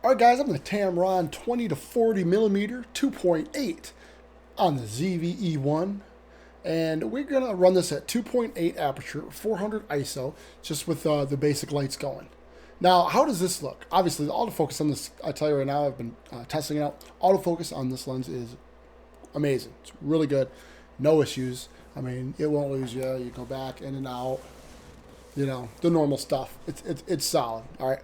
All right, guys, I'm the Tamron 20 to 40 millimeter 2.8 on the ZVE1, and we're gonna run this at 2.8 aperture, 400 ISO, just with the basic lights going. Now, how does this look? Obviously, the autofocus on this, I tell you right now, I've been testing it out. Autofocus on this lens is amazing. It's really good, no issues. I mean, it won't lose you. You go back in and out, you know, the normal stuff. It's solid. All right,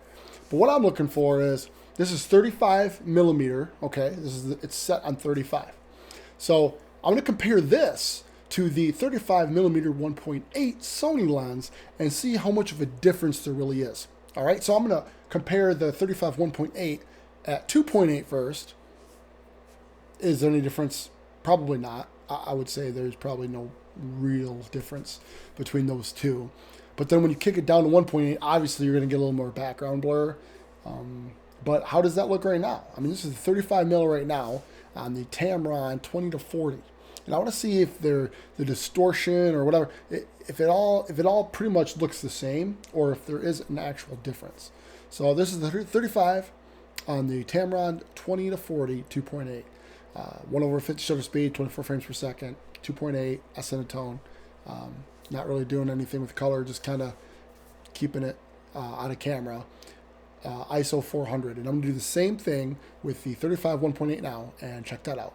but what I'm looking for is, this is 35 millimeter, okay? It's set on 35. So I'm gonna compare this to the 35 millimeter 1.8 Sony lens and see how much of a difference there really is. All right, so I'm gonna compare the 35 1.8 at 2.8 first. Is there any difference? Probably not. I would say there's probably no real difference between those two. But then when you kick it down to 1.8, obviously you're gonna get a little more background blur. But how does that look right now? I mean, this is 35 mil right now on the Tamron 20 to 40. And I want to see if the distortion or whatever, if it all pretty much looks the same, or if there is an actual difference. So this is the 35 on the Tamron 20 to 40 2.8. 1/50 shutter speed, 24 frames per second, 2.8 S-tone. Not really doing anything with color, just kind of keeping it out of camera. ISO 400, and I'm going to do the same thing with the 35 1.8 now, and check that out.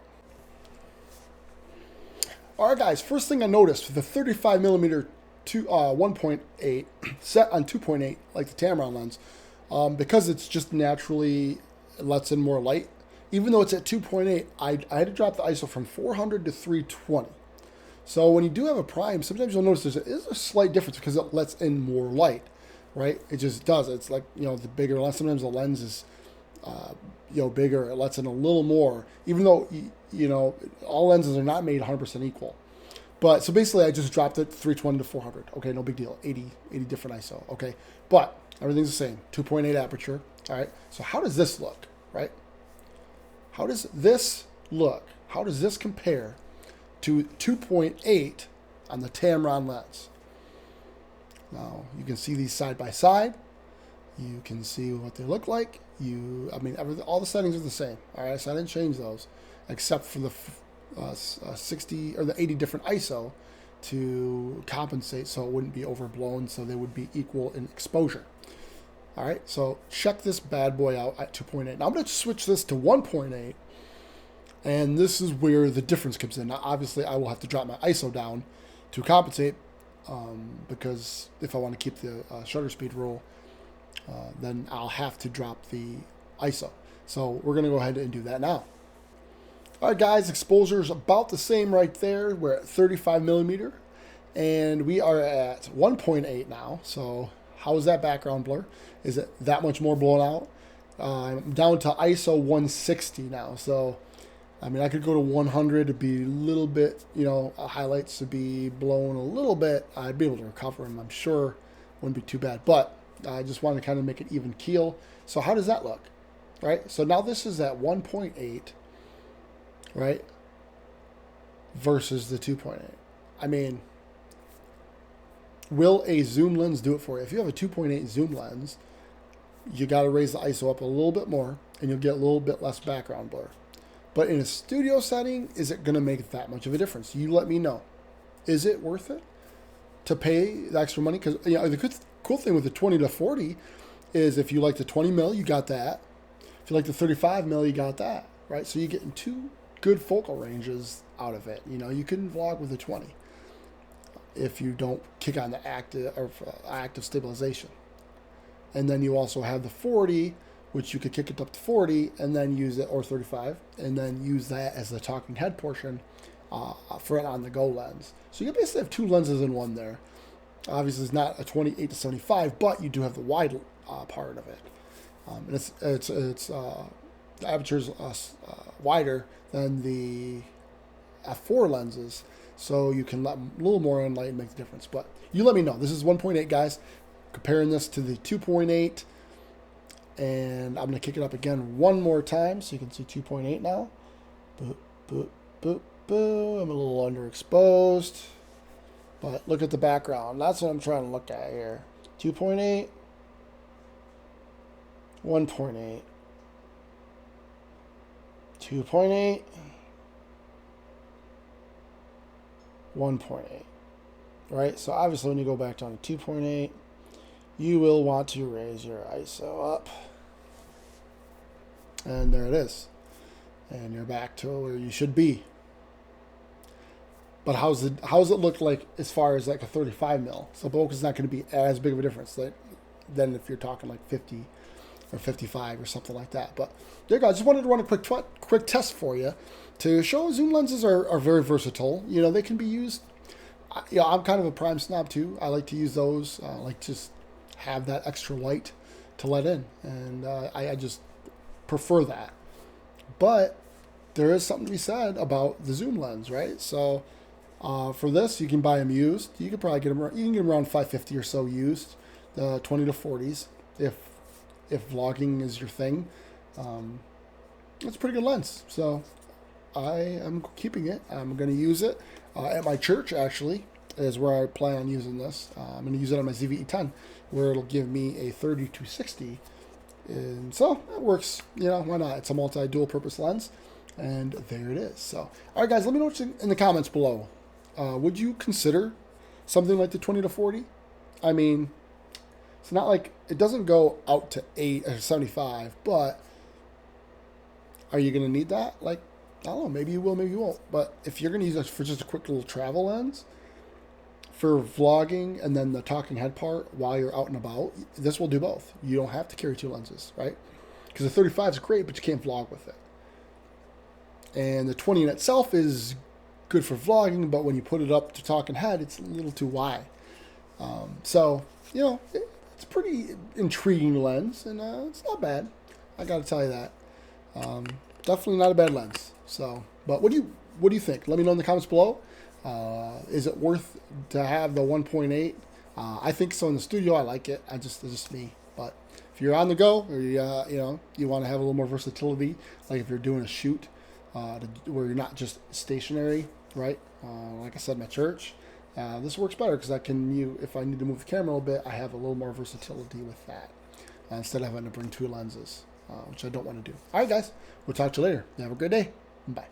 Alright guys, first thing I noticed with the 35 millimeter 1.8 set on 2.8 like the Tamron lens, because it's just naturally lets in more light, even though it's at 2.8, I had to drop the ISO from 400 to 320. So when you do have a prime, sometimes you'll notice there is a slight difference because it lets in more light. Right? It just does. It's like, you know, the bigger lens, sometimes the lens is, bigger. It lets in a little more, even though, you know, all lenses are not made 100% equal. But so basically I just dropped it 320 to 400. Okay, no big deal. 80 different ISO. Okay, but everything's the same. 2.8 aperture. All right. So how does this look? Right? How does this look? How does this compare to 2.8 on the Tamron lens? Now, you can see these side by side. You can see what they look like. All the settings are the same. All right, so I didn't change those, except for the 60 or the 80 different ISO to compensate so it wouldn't be overblown, so they would be equal in exposure. All right, so check this bad boy out at 2.8. Now I'm going to switch this to 1.8, and this is where the difference comes in. Now, obviously, I will have to drop my ISO down to compensate. Because if I want to keep the shutter speed rule, then I'll have to drop the ISO. So we're going to go ahead and do that now. All right, guys, exposure is about the same right there. We're at 35 millimeter, and we are at 1.8 now. So how is that background blur? Is it that much more blown out? I'm down to ISO 160 now. So I mean, I could go to 100 to be a little bit, highlights to be blown a little bit. I'd be able to recover them, I'm sure. Wouldn't be too bad. But I just wanted to kind of make it even keel. So how does that look? Right? So now this is at 1.8, right? Versus the 2.8. I mean, will a zoom lens do it for you? If you have a 2.8 zoom lens, you got to raise the ISO up a little bit more, and you'll get a little bit less background blur. But in a studio setting, is it going to make that much of a difference? You let me know. Is it worth it to pay the extra money? Because the cool thing with the 20 to 40 is if you like the 20 mil, you got that. If you like the 35 mil, you got that, right? So you're getting two good focal ranges out of it. You can vlog with the 20 if you don't kick on the active stabilization. And then you also have the 40, which you could kick it up to 40 and then use it, or 35, and then use that as the talking head portion for an on-the-go lens. So you basically have two lenses in one there. Obviously, it's not a 28 to 75, but you do have the wide part of it. And the aperture is wider than the f4 lenses, so you can let a little more in light and make the difference. But you let me know. This is 1.8, guys. Comparing this to the 2.8. And I'm going to kick it up again one more time so you can see 2.8 now. Boop, boop, boop, boop. I'm a little underexposed. But look at the background. That's what I'm trying to look at here. 2.8, 1.8. 2.8, 1.8, right? So obviously when you go back down to 2.8, you will want to raise your ISO up. And there it is. And you're back to where you should be. But how's it look like as far as like a 35 mil? So bokeh is not going to be as big of a difference than if you're talking like 50 or 55 or something like that. But there you go. I just wanted to run a quick test for you to show zoom lenses are very versatile. You know, they can be used. You know, I'm kind of a prime snob too. I like to use those. I like to just have that extra light to let in, and I just prefer that. But there is something to be said about the zoom lens, right? So for this, you can buy them used. You could probably get them. You can get them around 550 or so used, the 20 to 40s, if vlogging is your thing. It's a pretty good lens. So I am keeping it. I'm going to use it at my church. Actually, is where I plan on using this. I'm going to use it on my ZV-E10, where it'll give me a 30 to 60. And so it works, you know, why not? It's a multi-dual purpose lens, and there it is. So, all right, guys, let me know what's in the comments below. Would you consider something like the 20 to 40? I mean, it's not like it doesn't go out to 8 or 75, but are you going to need that? Like, I don't know, maybe you will, maybe you won't. But if you're going to use it for just a quick little travel lens, for vlogging and then the talking head part while you're out and about, this will do both. You don't have to carry two lenses, right? Because the 35 is great, but you can't vlog with it. And the 20 in itself is good for vlogging, but when you put it up to talking head, it's a little too wide. So, you know, it's a pretty intriguing lens, and it's not bad. I got to tell you that. Definitely not a bad lens. So, but what do you think? Let me know in the comments below. Is it worth to have the 1.8? I think so in the studio. I like it. It's just me. But if you're on the go, or you want to have a little more versatility, like if you're doing a shoot where you're not just stationary, right? Like I said, my church, this works better because if I need to move the camera a little bit, I have a little more versatility with that instead of having to bring two lenses, which I don't want to do. All right, guys, we'll talk to you later. Have a good day. Bye.